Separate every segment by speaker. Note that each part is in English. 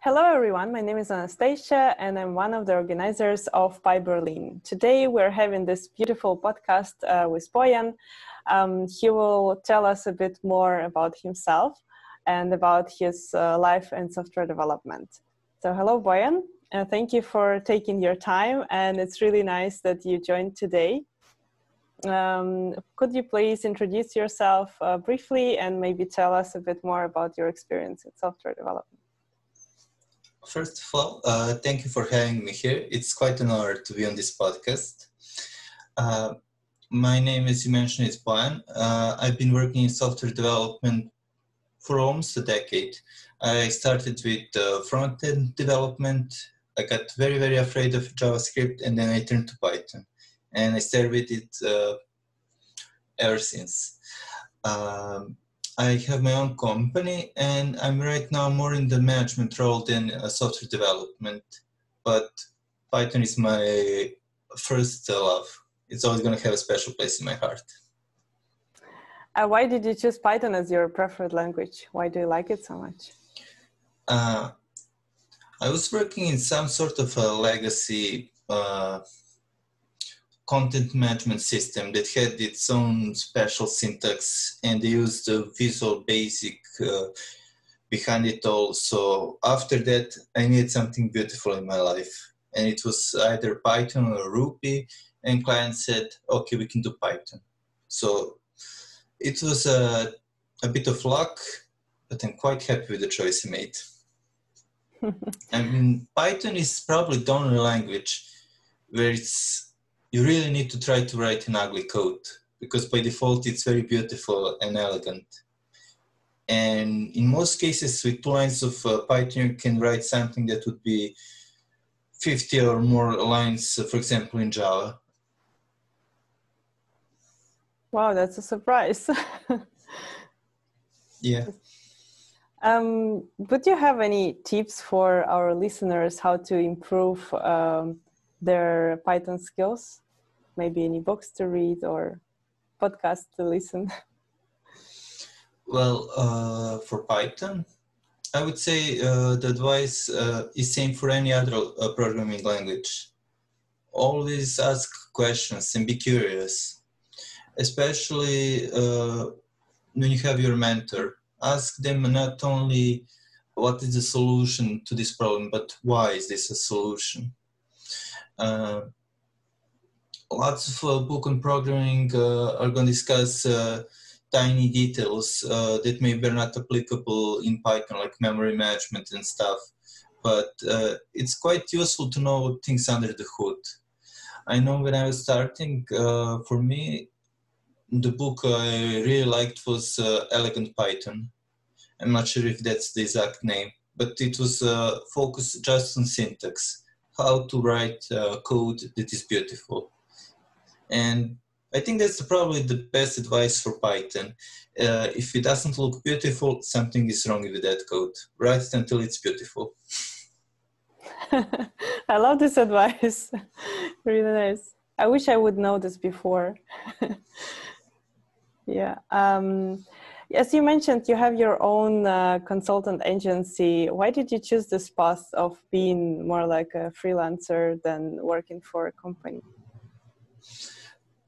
Speaker 1: Hello everyone, my name is Anastasia and I'm one of the organizers of PyBerlin. Today we're having this beautiful podcast with Bojan. He will tell us a bit more about himself and about his life and software development. So hello Bojan, thank you for taking your time, and it's really nice that you joined today. Could you please introduce yourself briefly and maybe tell us a bit more about your experience in software development?
Speaker 2: First of all, thank you for having me here. It's quite an honor to be on this podcast. My name, as you mentioned, is Bojan. I've been working in software development for almost a decade. I started with front-end development. I got very, very afraid of JavaScript, and then I turned to Python. And I stayed with it ever since. I have my own company, and I'm right now more in the management role than software development. But Python is my first love. It's always going to have a special place in my heart.
Speaker 1: Why did you choose Python as your preferred language? Why do you like it so much?
Speaker 2: I was working in some sort of a legacy content management system that had its own special syntax, and they used the Visual Basic behind it all. So after that, I needed something beautiful in my life, and it was either Python or Ruby, and client said, okay, we can do Python. So it was a bit of luck, but I'm quite happy with the choice I made. I mean, Python is probably the only language where you really need to try to write an ugly code, because by default it's very beautiful and elegant. And in most cases, with 2 lines of Python, you can write something that would be 50 or more lines, for example, in Java.
Speaker 1: Wow, that's a surprise.
Speaker 2: Yeah.
Speaker 1: Would you have any tips for our listeners how to improve their Python skills? Maybe any books to read or podcasts to listen?
Speaker 2: Well, for Python, I would say the advice is same for any other programming language. Always ask questions and be curious, especially when you have your mentor. Ask them not only what is the solution to this problem, but why is this a solution? Lots of books on programming are going to discuss tiny details that maybe are not applicable in Python, like memory management and stuff. But it's quite useful to know things under the hood. I know when I was starting, for me, the book I really liked was Elegant Python. I'm not sure if that's the exact name, but it was focused just on syntax, how to write code that is beautiful. And I think that's probably the best advice for Python. If it doesn't look beautiful, something is wrong with that code. Write it until it's beautiful.
Speaker 1: I love this advice. Really nice. I wish I would know this before. Yeah. As you mentioned, you have your own consultant agency. Why did you choose this path of being more like a freelancer than working for a company?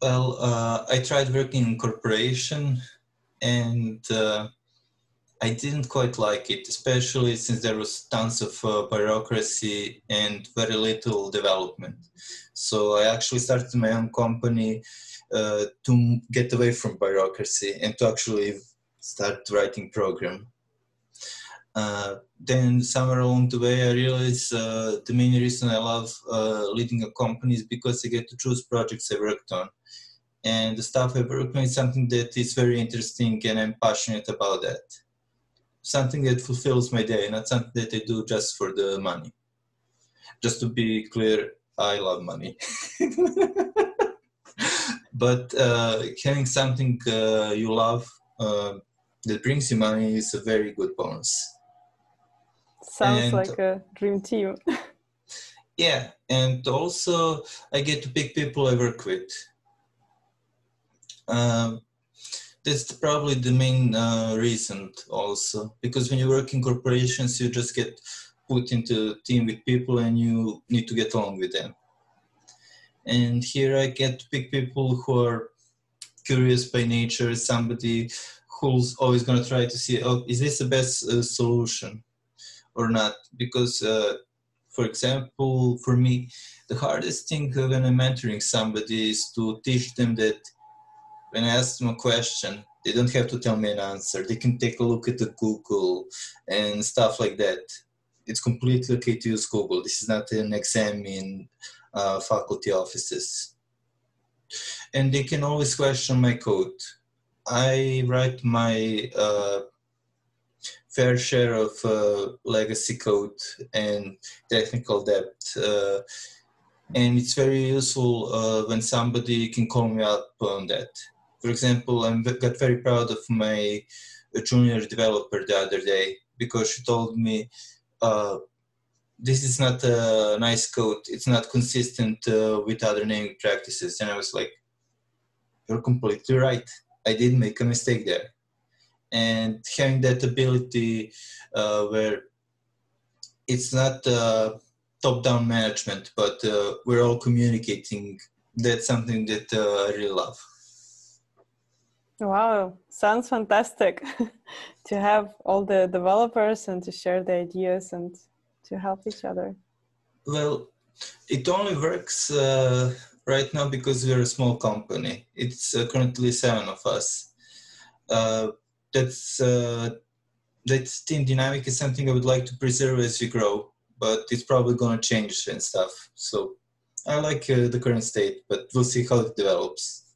Speaker 2: Well, I tried working in corporation, and I didn't quite like it, especially since there was tons of bureaucracy and very little development. So I actually started my own company to get away from bureaucracy and to actually start writing program. Then somewhere along the way, I realized the main reason I love leading a company is because I get to choose projects I worked on. And the stuff I work on is something that is very interesting, and I'm passionate about that. Something that fulfills my day, not something that I do just for the money. Just to be clear, I love money. But having something you love that brings you money is a very good bonus.
Speaker 1: Sounds like a dream team.
Speaker 2: Yeah, and also I get to pick people I work with. That's probably the main reason also, because when you work in corporations, you just get put into a team with people and you need to get along with them. And here I get to pick people who are curious by nature, somebody who's always going to try to see, oh, is this the best solution or not? Because, for example, for me, the hardest thing when I'm mentoring somebody is to teach them that when I ask them a question, they don't have to tell me an answer. They can take a look at the Google and stuff like that. It's completely okay to use Google. This is not an exam in faculty offices. And they can always question my code. I write my fair share of legacy code and technical debt. And it's very useful when somebody can call me up on that. For example, I got very proud of my junior developer the other day because she told me, this is not a nice code. It's not consistent with other naming practices. And I was like, you're completely right. I did make a mistake there. And having that ability where it's not top-down management, but we're all communicating, that's something that I really love.
Speaker 1: Wow, sounds fantastic to have all the developers and to share the ideas and to help each other.
Speaker 2: Well, it only works right now because we're a small company. It's currently 7 of us. That team dynamic is something I would like to preserve as we grow, but it's probably going to change and stuff. So I like the current state, but we'll see how it develops.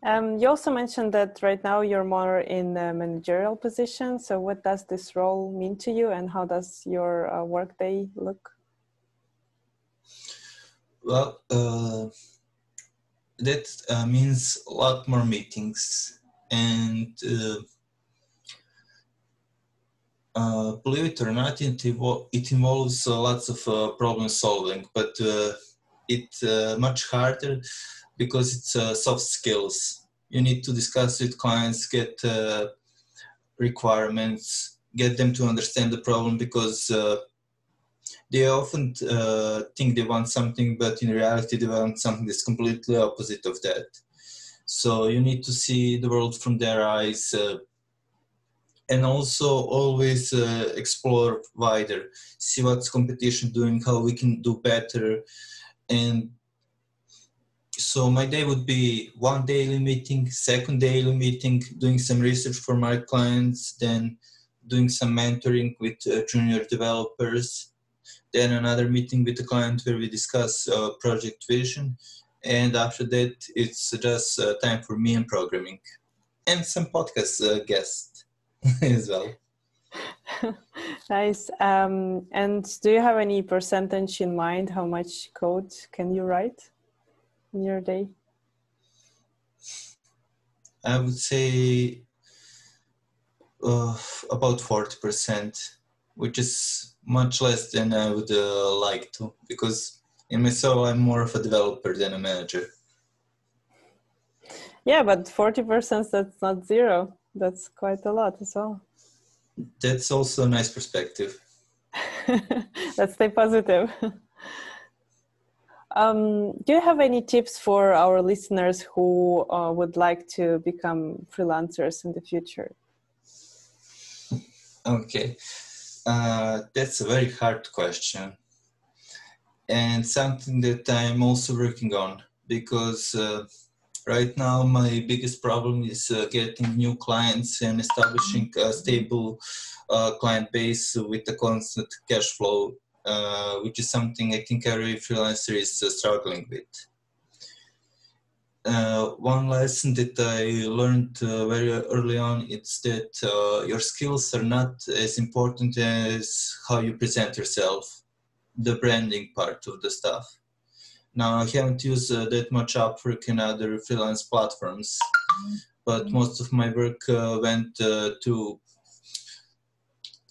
Speaker 1: You also mentioned that right now you're more in a managerial position. So what does this role mean to you and how does your workday look?
Speaker 2: Well, that means a lot more meetings and believe it or not, it involves lots of problem solving, but it's much harder because it's soft skills. You need to discuss with clients, get requirements, get them to understand the problem because they often think they want something, but in reality they want something that's completely opposite of that. So you need to see the world from their eyes and also always explore wider, see what's competition doing, how we can do better. And so my day would be one daily meeting, second daily meeting, doing some research for my clients, then doing some mentoring with junior developers, then another meeting with the client where we discuss project vision. And after that, it's just time for me and programming and some podcast guests as well.
Speaker 1: Nice. And do you have any percentage in mind? How much code can you write in your day?
Speaker 2: I would say about 40%, which is much less than I would like to, because in my soul, I'm more of a developer than a manager.
Speaker 1: Yeah, but 40%, that's not zero. That's quite a lot as well.
Speaker 2: That's also a nice perspective.
Speaker 1: Let's stay positive. Do you have any tips for our listeners who would like to become freelancers in the future?
Speaker 2: Okay, that's a very hard question and something that I'm also working on because right now my biggest problem is getting new clients and establishing a stable client base with a constant cash flow, which is something I think every freelancer is struggling with. One lesson that I learned very early on is that your skills are not as important as how you present yourself, the branding part of the stuff. Now, I haven't used that much Upwork and other freelance platforms, but most of my work went to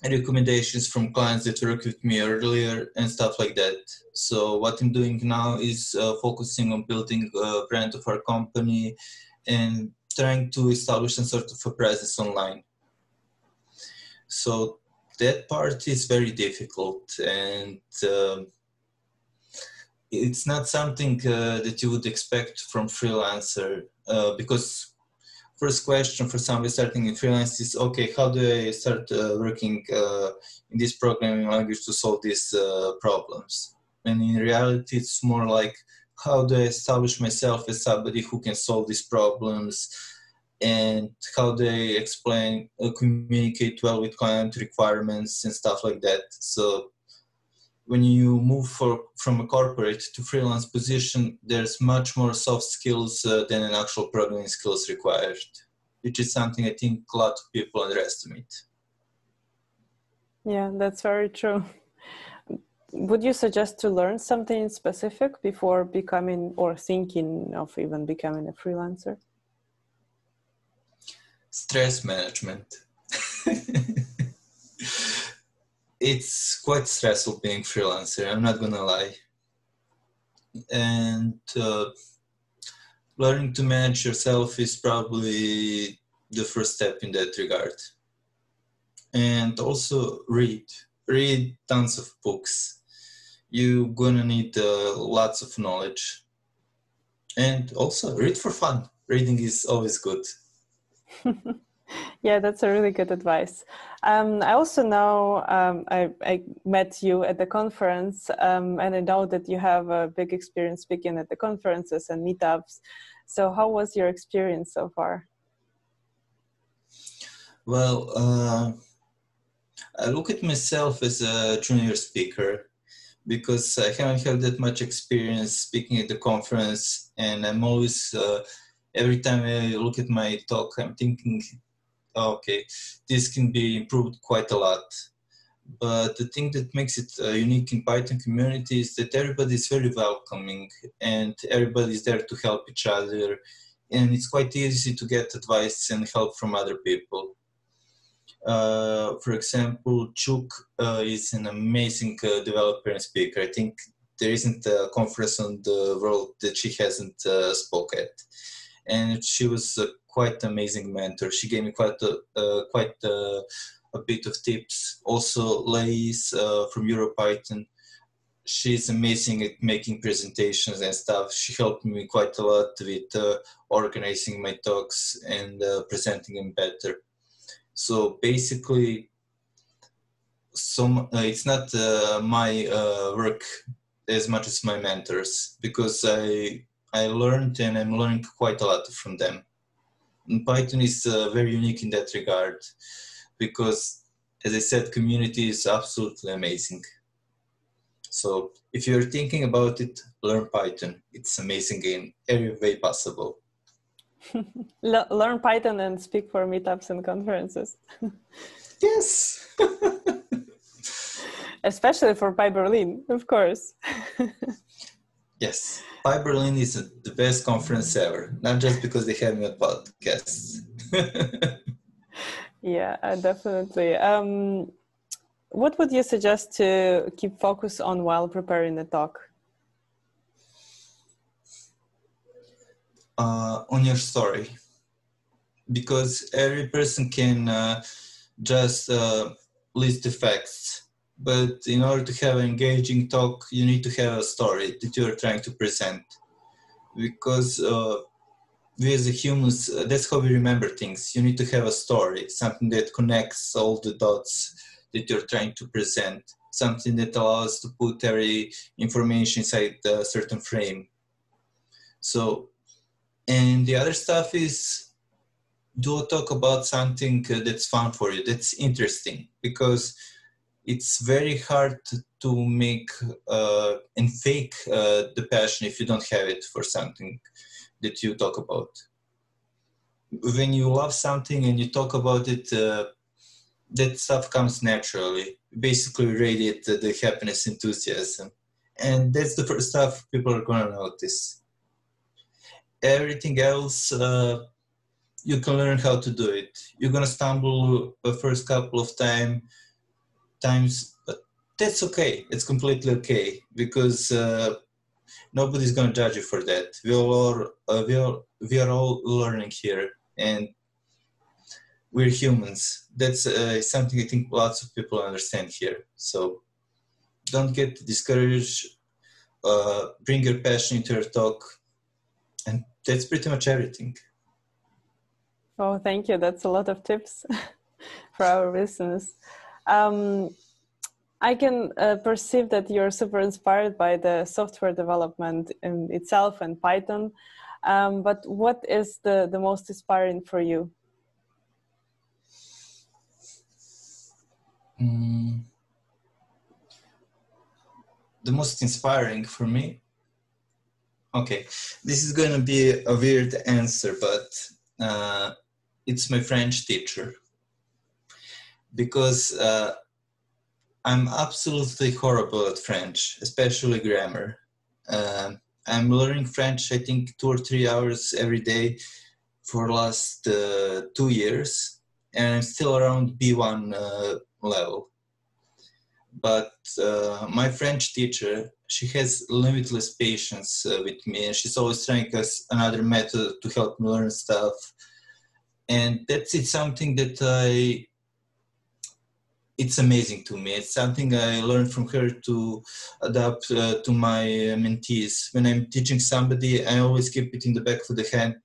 Speaker 2: recommendations from clients that worked with me earlier and stuff like that. So what I'm doing now is focusing on building a brand of our company and trying to establish some sort of a presence online. So that part is very difficult, and it's not something that you would expect from freelancer, because first question for somebody starting in freelance is, okay, how do I start working in this programming language to solve these problems? And in reality, it's more like, how do I establish myself as somebody who can solve these problems, and how do I explain, communicate well with client requirements and stuff like that. So when you move from a corporate to freelance position, there's much more soft skills than an actual programming skills required, which is something I think a lot of people underestimate.
Speaker 1: Yeah, that's very true. Would you suggest to learn something specific before becoming or thinking of even becoming a freelancer?
Speaker 2: Stress management. It's quite stressful being freelancer, I'm not gonna lie. And learning to manage yourself is probably the first step in that regard. And also read tons of books. You're gonna need lots of knowledge. And also read for fun. Reading is always good.
Speaker 1: Yeah, that's a really good advice. I also know I met you at the conference, and I know that you have a big experience speaking at the conferences and meetups. So how was your experience so far?
Speaker 2: Well, I look at myself as a junior speaker because I haven't had that much experience speaking at the conference, and I'm always, every time I look at my talk, I'm thinking, okay, this can be improved quite a lot. But the thing that makes it unique in Python community is that everybody is very welcoming and everybody is there to help each other, and it's quite easy to get advice and help from other people. For example, Chuk is an amazing developer and speaker. I think there isn't a conference on the world that she hasn't spoke at. And she was a quite amazing mentor. She gave me quite a bit of tips. Also, Lays from EuroPython, she's amazing at making presentations and stuff. She helped me quite a lot with organizing my talks and presenting them better. So basically, it's not my work as much as my mentors, because I learned and I'm learning quite a lot from them. And Python is very unique in that regard because, as I said, community is absolutely amazing. So if you're thinking about it, learn Python. It's amazing in every way possible.
Speaker 1: Learn Python and speak for meetups and conferences.
Speaker 2: Yes.
Speaker 1: Especially for PyBerlin, of course.
Speaker 2: Yes. PyBerlin is the best conference ever, not just because they have me on podcasts.
Speaker 1: Yeah, definitely. What would you suggest to keep focus on while preparing the talk?
Speaker 2: On your story, because every person can just list the facts, but in order to have an engaging talk, you need to have a story that you're trying to present, because we as humans, that's how we remember things. You need to have a story, something that connects all the dots that you're trying to present, something that allows to put every information inside a certain frame. So, and the other stuff is, do talk about something that's fun for you, that's interesting, because it's very hard to make and fake the passion if you don't have it for something that you talk about. When you love something and you talk about it, that stuff comes naturally. Basically radiate the happiness, enthusiasm. And that's the first stuff people are going to notice. Everything else, you can learn how to do it. You're going to stumble the first couple of times, but that's okay. It's completely okay, because nobody's going to judge you for that. We are all learning here. And we're humans. That's something I think lots of people understand here. So don't get discouraged. Bring your passion into your talk, and that's pretty much everything.
Speaker 1: Oh, thank you. That's a lot of tips for our listeners. I can perceive that you're super inspired by the software development in itself and Python. But what is the most inspiring for you?
Speaker 2: The most inspiring for me? Okay, this is going to be a weird answer, but it's my French teacher. Because I'm absolutely horrible at French, especially grammar. I'm learning French, I think, 2 or 3 hours every day for the last 2 years, and I'm still around B1 level. But my French teacher, she has limitless patience with me, and she's always trying us another method to help me learn stuff. And that's something that it's amazing to me. It's something I learned from her to adapt to my mentees. When I'm teaching somebody, I always keep it in the back of the hand.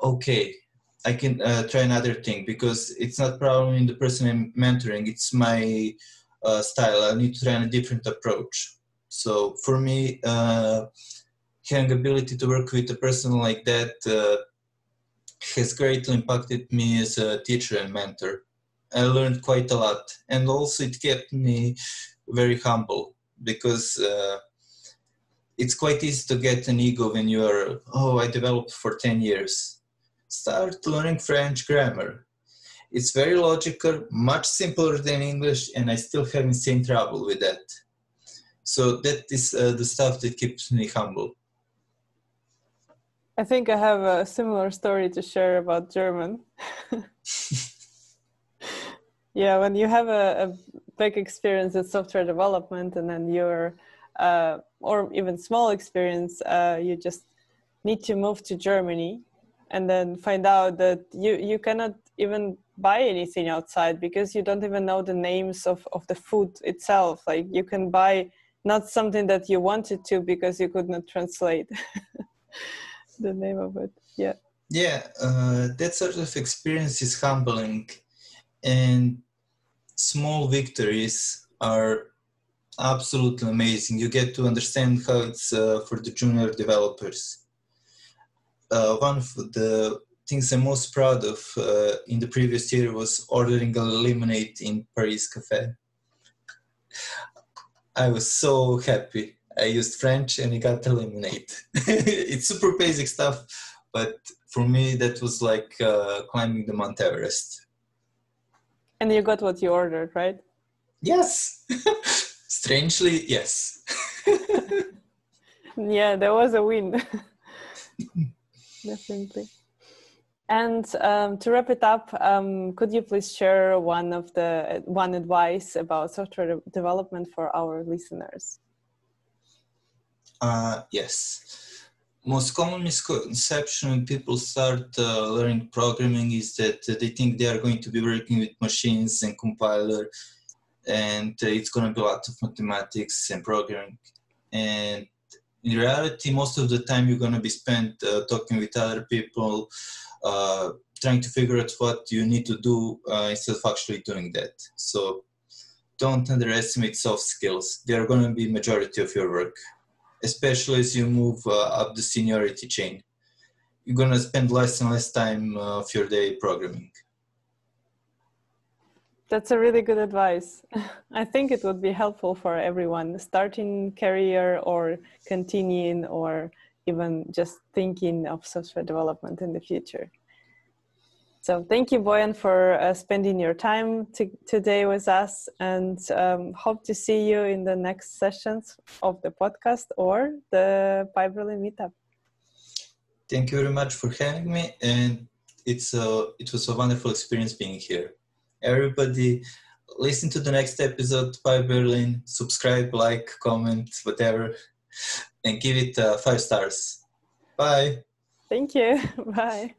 Speaker 2: Okay, I can try another thing, because it's not problem in the person I'm mentoring, it's my style. I need to try a different approach. So for me, having ability to work with a person like that has greatly impacted me as a teacher and mentor. I learned quite a lot, and also it kept me very humble, because it's quite easy to get an ego when you are, I developed for 10 years. Start learning French grammar. It's very logical, much simpler than English, and I still have insane trouble with that. So that is the stuff that keeps me humble.
Speaker 1: I think I have a similar story to share about German. Yeah, when you have a big experience in software development, and then you're, or even small experience, you just need to move to Germany, and then find out that you cannot even buy anything outside, because you don't even know the names of the food itself. Like, you can buy not something that you wanted to, because you could not translate the name of it. Yeah.
Speaker 2: Yeah, that sort of experience is humbling, and small victories are absolutely amazing. You get to understand how it's for the junior developers. One of the things I'm most proud of in the previous year was ordering a lemonade in Paris Cafe. I was so happy. I used French and I got the lemonade. It's super basic stuff, but for me that was like climbing the Mount Everest.
Speaker 1: And you got what you ordered, right?
Speaker 2: Yes. Strangely, yes.
Speaker 1: Yeah, there was a win. Definitely. And to wrap it up, could you please share one advice about software development for our listeners?
Speaker 2: Yes. Most common misconception when people start learning programming is that they think they are going to be working with machines and compiler, and it's going to be a lot of mathematics and programming. And in reality, most of the time you're going to be spent talking with other people, trying to figure out what you need to do instead of actually doing that. So don't underestimate soft skills. They are going to be majority of your work, especially as you move up the seniority chain. You're going to spend less and less time of your day programming.
Speaker 1: That's a really good advice. I think it would be helpful for everyone starting career or continuing, or even just thinking of software development in the future. So thank you, Bojan, for spending your time today with us, and hope to see you in the next sessions of the podcast or the PyBerlin meetup.
Speaker 2: Thank you very much for having me, and it was a wonderful experience being here. Everybody, listen to the next episode, PyBerlin, subscribe, like, comment, whatever, and give it 5 stars. Bye.
Speaker 1: Thank you. Bye.